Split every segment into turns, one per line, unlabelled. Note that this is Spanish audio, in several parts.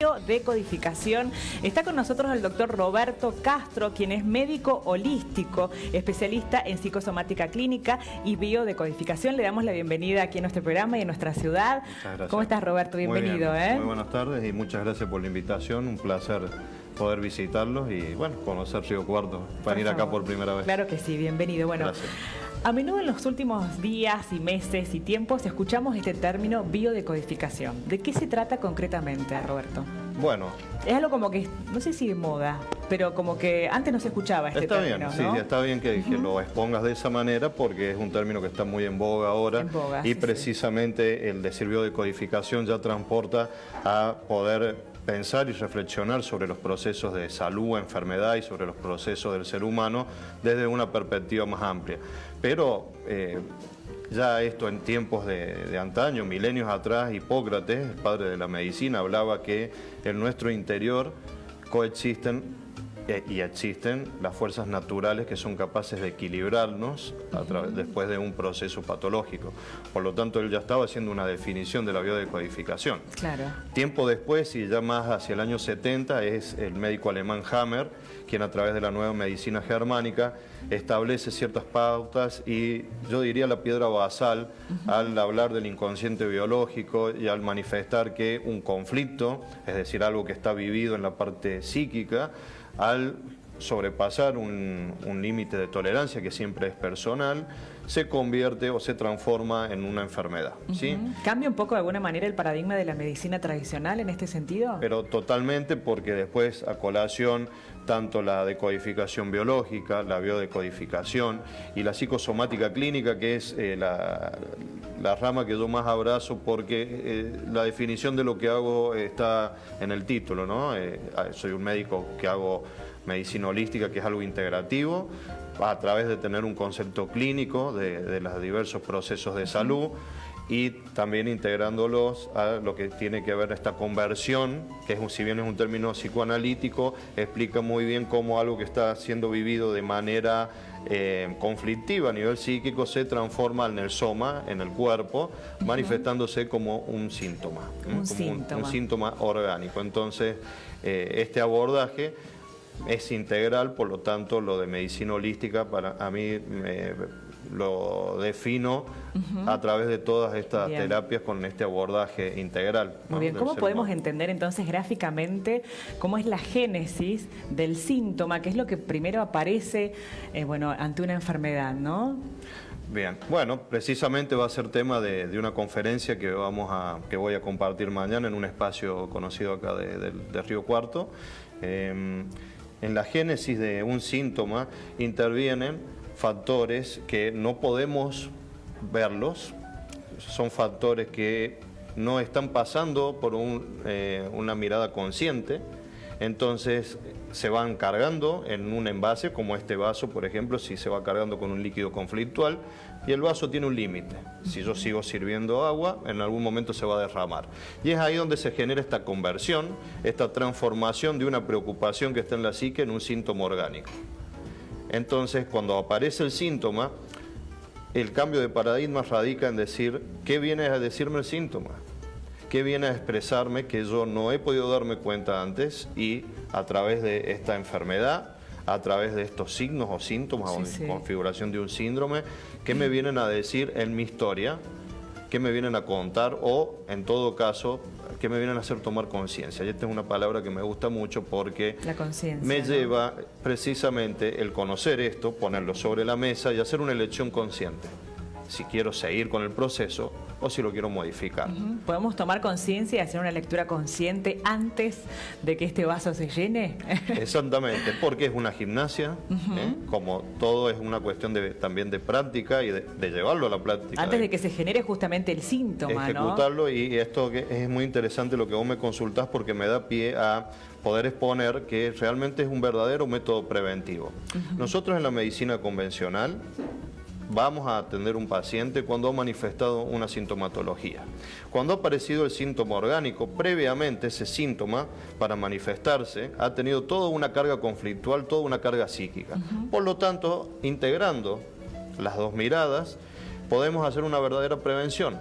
Biodecodificación. Está con nosotros el doctor Roberto Castro, quien es médico holístico, especialista en psicosomática clínica y biodecodificación. Le damos la bienvenida aquí en nuestro programa y en nuestra ciudad.
Muchas gracias.
¿Cómo estás, Roberto? Bienvenido.
Muy buenas tardes y muchas gracias por la invitación. Un placer poder visitarlos y, bueno, conocer Río Cuarto, venir acá por primera vez.
Claro que sí, bienvenido. Bueno, gracias. A menudo en los últimos días y meses y tiempos escuchamos este término biodecodificación. ¿De qué se trata concretamente, Roberto?
Bueno,
es algo como que, no sé si de moda, pero como que antes no se escuchaba este término,
¿no? Sí, está bien que lo expongas de esa manera porque es un término que está muy en boga ahora y precisamente el decir biodecodificación ya transporta a poder pensar y reflexionar sobre los procesos de salud, enfermedad y sobre los procesos del ser humano desde una perspectiva más amplia. Pero ya esto en tiempos de antaño, milenios atrás, Hipócrates, el padre de la medicina, hablaba que en nuestro interior coexisten y existen las fuerzas naturales que son capaces de equilibrarnos después de un proceso patológico. Por lo tanto, él ya estaba haciendo una definición de la biodecodificación.
Claro. Tiempo
después, y ya más hacia el año 70, es el médico alemán Hammer, quien a través de la nueva medicina germánica establece ciertas pautas y yo diría la piedra basal al hablar del inconsciente biológico y al manifestar que un conflicto, es decir, algo que está vivido en la parte psíquica, al sobrepasar un límite de tolerancia que siempre es personal, se convierte o se transforma en una enfermedad. ¿Sí?
¿Cambia un poco de alguna manera el paradigma de la medicina tradicional en este sentido?
Pero totalmente, porque después a colación tanto la decodificación biológica, la biodecodificación y la psicosomática clínica, que es la rama que yo más abrazo porque la definición de lo que hago está en el título, ¿no? Soy un médico que hago medicina holística, que es algo integrativo, a través de tener un concepto clínico de los diversos procesos de salud y también integrándolos a lo que tiene que ver esta conversión, que si bien es un término psicoanalítico, explica muy bien cómo algo que está siendo vivido de manera conflictiva a nivel psíquico se transforma en el soma, en el cuerpo, manifestándose como un síntoma, un síntoma orgánico. Entonces, este abordaje es integral, por lo tanto, lo de medicina holística a mí lo defino a través de todas estas terapias con este abordaje integral.
Muy bien, ¿cómo podemos entender entonces gráficamente cómo es la génesis del síntoma, que es lo que primero aparece ante una enfermedad, ¿no?
Bien, bueno, precisamente va a ser tema de una conferencia que voy a compartir mañana en un espacio conocido acá de Río Cuarto. En la génesis de un síntoma intervienen factores que no podemos verlos, son factores que no están pasando por una mirada consciente, entonces se van cargando en un envase, como este vaso, por ejemplo, si se va cargando con un líquido conflictual, y el vaso tiene un límite. Si yo sigo sirviendo agua, en algún momento se va a derramar. Y es ahí donde se genera esta conversión, esta transformación de una preocupación que está en la psique en un síntoma orgánico. Entonces, cuando aparece el síntoma, el cambio de paradigma radica en decir, ¿qué viene a decirme el síntoma? ¿Qué viene a expresarme que yo no he podido darme cuenta antes y a través de esta enfermedad, a través de estos signos o síntomas o configuración de un síndrome, qué me vienen a decir en mi historia, qué me vienen a contar o, en todo caso, qué me vienen a hacer tomar conciencia? Y esta es una palabra que me gusta mucho porque me lleva precisamente el conocer esto, ponerlo sobre la mesa y hacer una elección consciente. Si quiero seguir con el proceso o si lo quiero modificar.
¿Podemos tomar conciencia y hacer una lectura consciente antes de que este vaso se llene?
Exactamente, porque es una gimnasia, como todo es una cuestión también de práctica y de llevarlo a la práctica.
Antes de que se genere justamente el síntoma,
ejecutarlo,
¿no?
Y esto es muy interesante lo que vos me consultás porque me da pie a poder exponer que realmente es un verdadero método preventivo. Nosotros en la medicina convencional vamos a atender un paciente cuando ha manifestado una sintomatología. Cuando ha aparecido el síntoma orgánico, previamente ese síntoma, para manifestarse, ha tenido toda una carga conflictual, toda una carga psíquica. Por lo tanto, integrando las dos miradas, podemos hacer una verdadera prevención.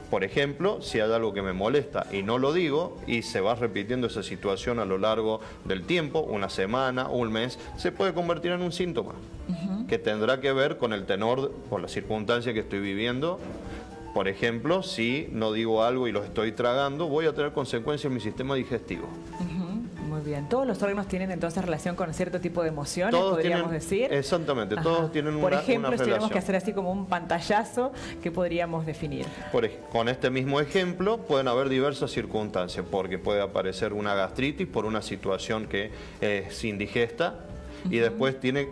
Por ejemplo, si hay algo que me molesta y no lo digo y se va repitiendo esa situación a lo largo del tiempo, una semana o un mes, se puede convertir en un síntoma que tendrá que ver con el tenor o la circunstancia que estoy viviendo. Por ejemplo, si no digo algo y lo estoy tragando, voy a tener consecuencias en mi sistema digestivo.
Muy bien. ¿Todos los órganos tienen entonces relación con cierto tipo de emociones, podríamos decir?
Exactamente, todos tienen una relación.
Por ejemplo, si tenemos que hacer así como un pantallazo, ¿qué podríamos definir?
Con este mismo ejemplo pueden haber diversas circunstancias, porque puede aparecer una gastritis por una situación que es indigesta y después tiene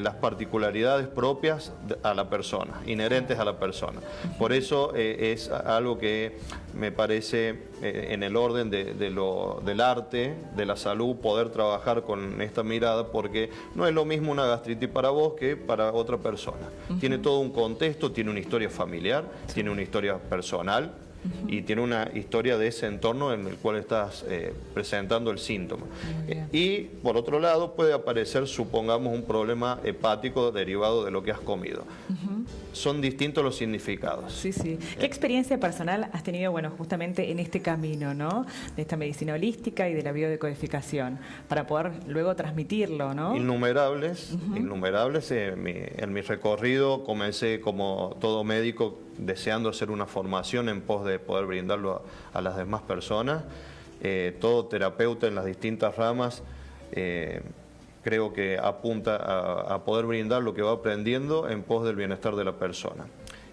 las particularidades propias a la persona, inherentes a la persona. Por eso es algo que me parece en el orden del arte, de la salud, poder trabajar con esta mirada, porque no es lo mismo una gastritis para vos que para otra persona. Tiene todo un contexto, tiene una historia familiar, tiene una historia personal, y tiene una historia de ese entorno en el cual estás presentando el síntoma. Y por otro lado puede aparecer, supongamos, un problema hepático derivado de lo que has comido. Son distintos los significados.
Sí, sí. ¿Qué experiencia personal has tenido, bueno, justamente en este camino, ¿no? De esta medicina holística y de la biodecodificación, para poder luego transmitirlo, ¿no?
Innumerables, innumerables. En mi recorrido comencé como todo médico deseando hacer una formación en pos de poder brindarlo a las demás personas. Todo terapeuta en las distintas ramas creo que apunta a poder brindar lo que va aprendiendo en pos del bienestar de la persona.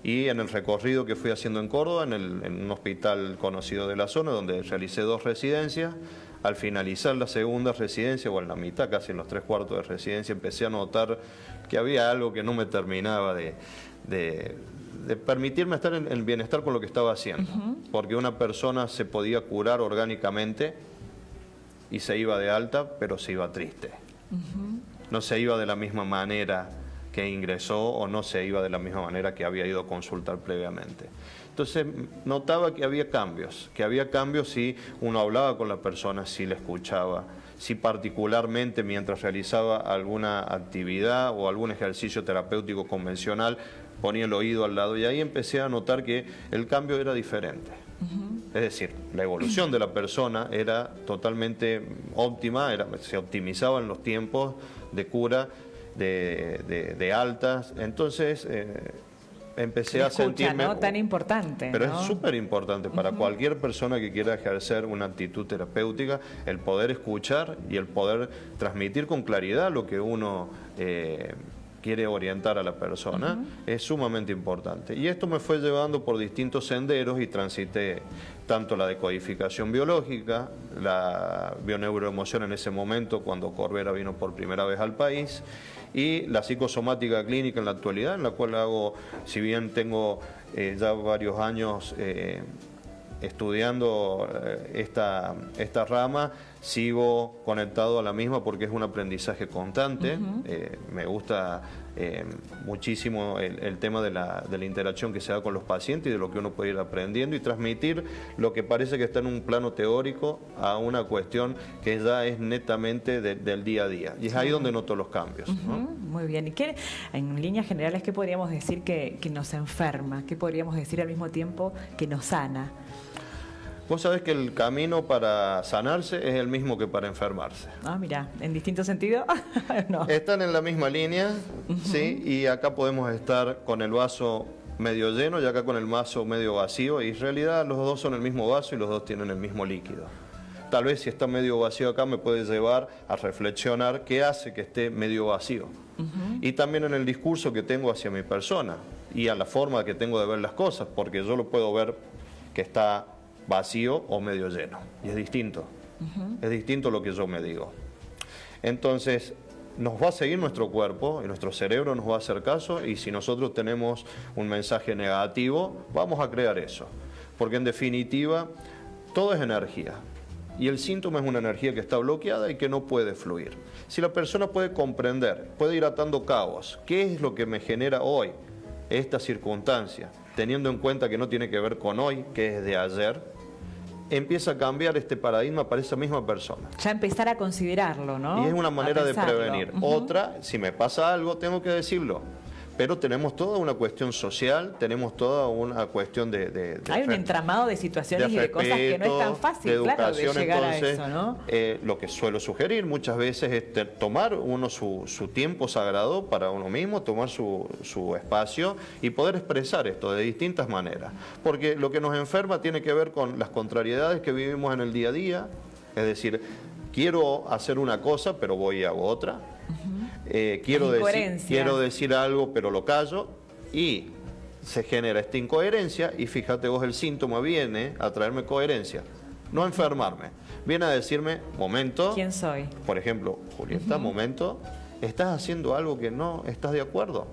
Y en el recorrido que fui haciendo en Córdoba, en un hospital conocido de la zona, donde realicé 2 residencias, al finalizar la segunda residencia, o en la mitad, casi en los 3/4 de residencia, empecé a notar que había algo que no me terminaba de permitirme estar en el bienestar con lo que estaba haciendo. Porque una persona se podía curar orgánicamente y se iba de alta, pero se iba triste. No se iba de la misma manera que ingresó o no se iba de la misma manera que había ido a consultar previamente. Entonces notaba que había cambios si uno hablaba con la persona, si la escuchaba, si particularmente mientras realizaba alguna actividad o algún ejercicio terapéutico convencional ponía el oído al lado, y ahí empecé a notar que el cambio era diferente. Es decir, la evolución de la persona era totalmente óptima, se optimizaban los tiempos de cura, de altas. Entonces empecé a sentirme...
¿no? Tan importante.
Pero
¿no?
es súper importante para cualquier persona que quiera ejercer una actitud terapéutica, el poder escuchar y el poder transmitir con claridad lo que uno quiere orientar a la persona, es sumamente importante. Y esto me fue llevando por distintos senderos y transité tanto la decodificación biológica, la bioneuroemoción en ese momento, cuando Corbera vino por primera vez al país, y la psicosomática clínica en la actualidad, en la cual hago, si bien tengo ya varios años estudiando esta rama, sigo conectado a la misma porque es un aprendizaje constante. Me gusta muchísimo el tema de la interacción que se da con los pacientes y de lo que uno puede ir aprendiendo y transmitir lo que parece que está en un plano teórico a una cuestión que ya es netamente del día a día. Y es ahí donde noto los cambios, ¿no?
Muy bien. ¿Y qué, en líneas generales, qué podríamos decir que nos enferma? ¿Qué podríamos decir al mismo tiempo que nos sana?
Vos sabés que el camino para sanarse es el mismo que para enfermarse.
Ah, mira, ¿en distinto sentido? No.
Están en la misma línea, ¿sí? Y acá podemos estar con el vaso medio lleno y acá con el vaso medio vacío, y en realidad los dos son el mismo vaso y los dos tienen el mismo líquido. Tal vez si está medio vacío acá me puede llevar a reflexionar qué hace que esté medio vacío. Y también en el discurso que tengo hacia mi persona y a la forma que tengo de ver las cosas, porque yo lo puedo ver que está vacío o medio lleno, y es distinto. Es distinto lo que yo me digo. Entonces, nos va a seguir nuestro cuerpo y nuestro cerebro nos va a hacer caso, y si nosotros tenemos un mensaje negativo, vamos a crear eso. Porque en definitiva, todo es energía. Y el síntoma es una energía que está bloqueada y que no puede fluir. Si la persona puede comprender, puede ir atando cabos, ¿qué es lo que me genera hoy esta circunstancia? Teniendo en cuenta que no tiene que ver con hoy, que es de ayer, empieza a cambiar este paradigma para esa misma persona.
Ya empezar a considerarlo, ¿no?
Y es una manera de prevenir. Otra, si me pasa algo, tengo que decirlo. pero tenemos toda una cuestión social, tenemos toda una cuestión de
hay un entramado de situaciones y de cosas que no es tan fácil, claro, de llegar a eso, ¿no?
Lo que suelo sugerir muchas veces es tomar uno su tiempo sagrado para uno mismo, tomar su espacio y poder expresar esto de distintas maneras. Porque lo que nos enferma tiene que ver con las contrariedades que vivimos en el día a día, es decir, quiero hacer una cosa pero voy y hago otra. Quiero decir algo pero lo callo y se genera esta incoherencia y fíjate vos, el síntoma viene a traerme coherencia, no a enfermarme, viene a decirme, momento,
¿quién soy?
Por ejemplo, Julieta, momento, estás haciendo algo que no estás de acuerdo.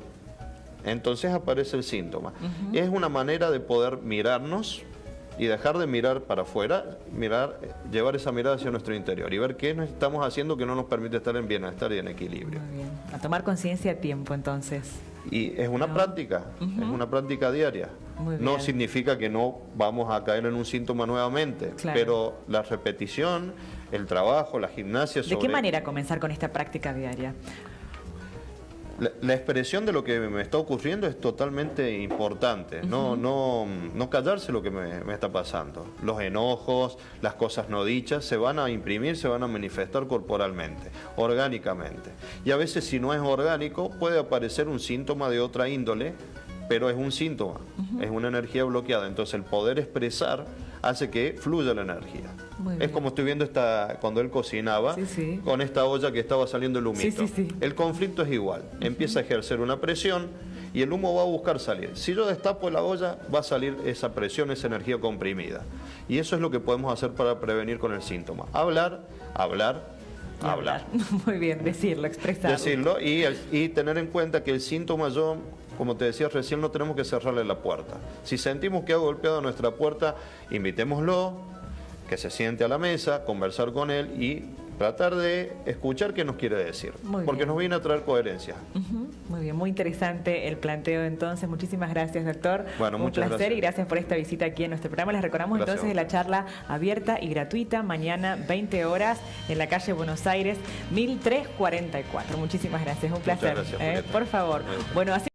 Entonces aparece el síntoma. Es una manera de poder mirarnos y dejar de mirar para afuera, llevar esa mirada hacia nuestro interior y ver qué nos estamos haciendo que no nos permite estar en bienestar y en equilibrio.
Muy bien. A tomar conciencia a tiempo, entonces.
Y es una práctica, es una práctica diaria. No significa que no vamos a caer en un síntoma nuevamente, pero la repetición, el trabajo, la gimnasia...
¿De qué manera comenzar con esta práctica diaria?
La expresión de lo que me está ocurriendo es totalmente importante, no callarse lo que me está pasando. Los enojos, las cosas no dichas se van a imprimir, se van a manifestar corporalmente, orgánicamente. Y a veces si no es orgánico puede aparecer un síntoma de otra índole, pero es un síntoma, es una energía bloqueada. Entonces el poder expresar hace que fluya la energía. Es como estoy viendo cuando él cocinaba, con esta olla que estaba saliendo el humito. El conflicto es igual, empieza a ejercer una presión y el humo va a buscar salir. Si yo destapo la olla, va a salir esa presión, esa energía comprimida. Y eso es lo que podemos hacer para prevenir con el síntoma. Hablar.
Muy bien, decirlo, expresarlo.
Decirlo y tener en cuenta que el síntoma como te decía recién, no tenemos que cerrarle la puerta. Si sentimos que ha golpeado nuestra puerta, invitémoslo, que se siente a la mesa, conversar con él y tratar de escuchar qué nos quiere decir. Porque nos viene a traer coherencia.
Muy bien, muy interesante el planteo entonces. Muchísimas gracias, doctor.
Bueno,
un placer y gracias por esta visita aquí en nuestro programa. Les recordamos entonces de la charla abierta y gratuita, mañana 20 horas en la calle Buenos Aires, 1344. Muchísimas gracias, un placer.
Muchas gracias,
por favor. Bueno, así